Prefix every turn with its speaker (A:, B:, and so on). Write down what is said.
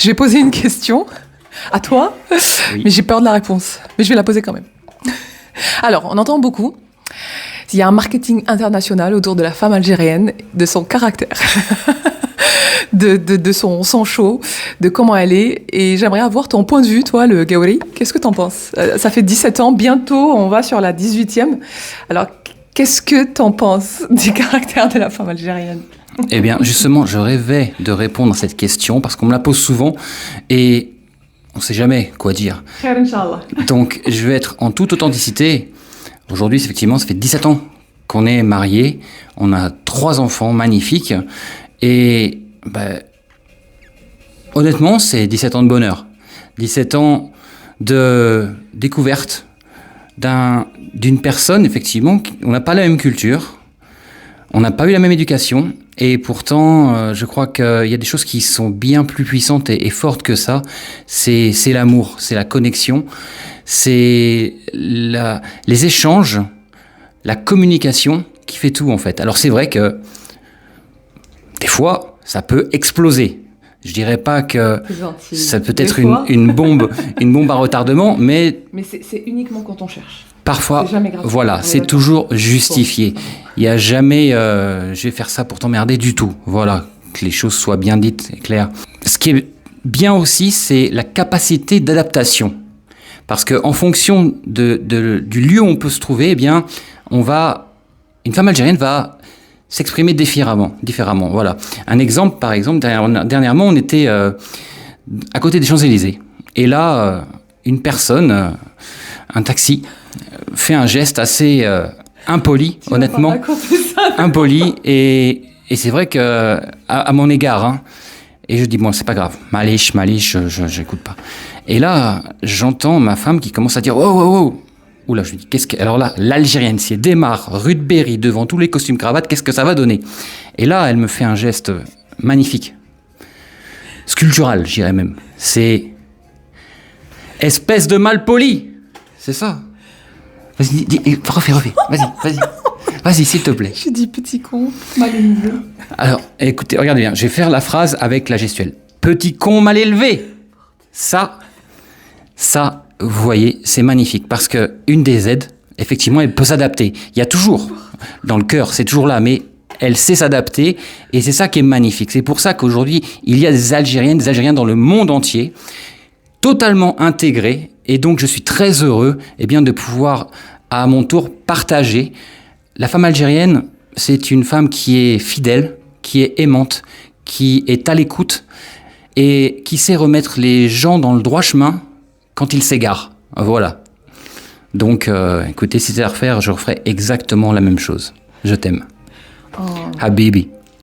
A: Je vais poser une question à toi,
B: Oui.
A: mais j'ai peur de la réponse. Mais je vais la poser quand même. Alors, on entend beaucoup. Il y a un marketing international autour de la femme algérienne, de son caractère, de son sang chaud, de comment elle est. Et j'aimerais avoir ton point de vue, toi, le Gaouri. Qu'est-ce que t'en penses? Ça fait 17 ans, bientôt on va sur la 18e. Alors, qu'est-ce que t'en penses du caractère de la femme algérienne?
B: Eh bien, justement, je rêvais de répondre à cette question parce qu'on me la pose souvent et on ne sait jamais quoi dire.
A: Khair, Inch'Allah.
B: Donc, je vais être en toute authenticité. Aujourd'hui, effectivement, ça fait 17 ans qu'on est mariés. On a 3 enfants magnifiques. Et honnêtement, c'est 17 ans de bonheur. 17 ans de découverte d'une personne, effectivement, on n'a pas la même culture. On n'a pas eu la même éducation. Et pourtant, je crois qu'il y a des choses qui sont bien plus puissantes et fortes que ça. C'est l'amour, c'est la connexion, c'est les échanges, la communication qui fait tout en fait. Alors c'est vrai que des fois, ça peut exploser. Je dirais pas que ça peut être une bombe à retardement, mais
A: c'est uniquement quand on cherche.
B: Parfois,
A: c'est jamais gratuit.
B: voilà, c'est toujours justifié. Il n'y a jamais je vais faire ça pour t'emmerder du tout. Voilà, que les choses soient bien dites et claires. Ce qui est bien aussi, c'est la capacité d'adaptation. Parce qu'en fonction du lieu où on peut se trouver, eh bien, une femme algérienne va s'exprimer différemment. Voilà. Un exemple, par exemple, dernièrement, on était à côté des Champs-Élysées. Et là, une personne, un taxi, fait un geste assez impoli, honnêtement. Impoli, et c'est vrai que à mon égard, hein, et je dis, bon, c'est pas grave, malish, j'écoute pas. Et là, j'entends ma femme qui commence à dire, oh. Oula, je lui dis, alors là, l'Algérienne, si elle démarre rue de Berry devant tous les costumes cravates, qu'est-ce que ça va donner? Et là, elle me fait un geste magnifique. Sculptural, je dirais même. C'est espèce de malpoli. C'est ça. Vas-y, refais. Vas-y, s'il te plaît.
A: J'ai dit petit con, mal élevé.
B: Alors, écoutez, regardez bien, je vais faire la phrase avec la gestuelle. Petit con mal élevé. Ça, vous voyez, c'est magnifique. Parce que une des aides, effectivement, elle peut s'adapter. Il y a toujours, dans le cœur, c'est toujours là, mais elle sait s'adapter. Et c'est ça qui est magnifique. C'est pour ça qu'aujourd'hui, il y a des Algériennes, des Algériens dans le monde entier, totalement intégrés. Et donc, je suis très heureux de pouvoir, à mon tour, partager. La femme algérienne, c'est une femme qui est fidèle, qui est aimante, qui est à l'écoute et qui sait remettre les gens dans le droit chemin quand ils s'égarent. Voilà. Donc, écoutez, si c'était à refaire, je referais exactement la même chose. Je t'aime.
A: Oh.
B: Habibi.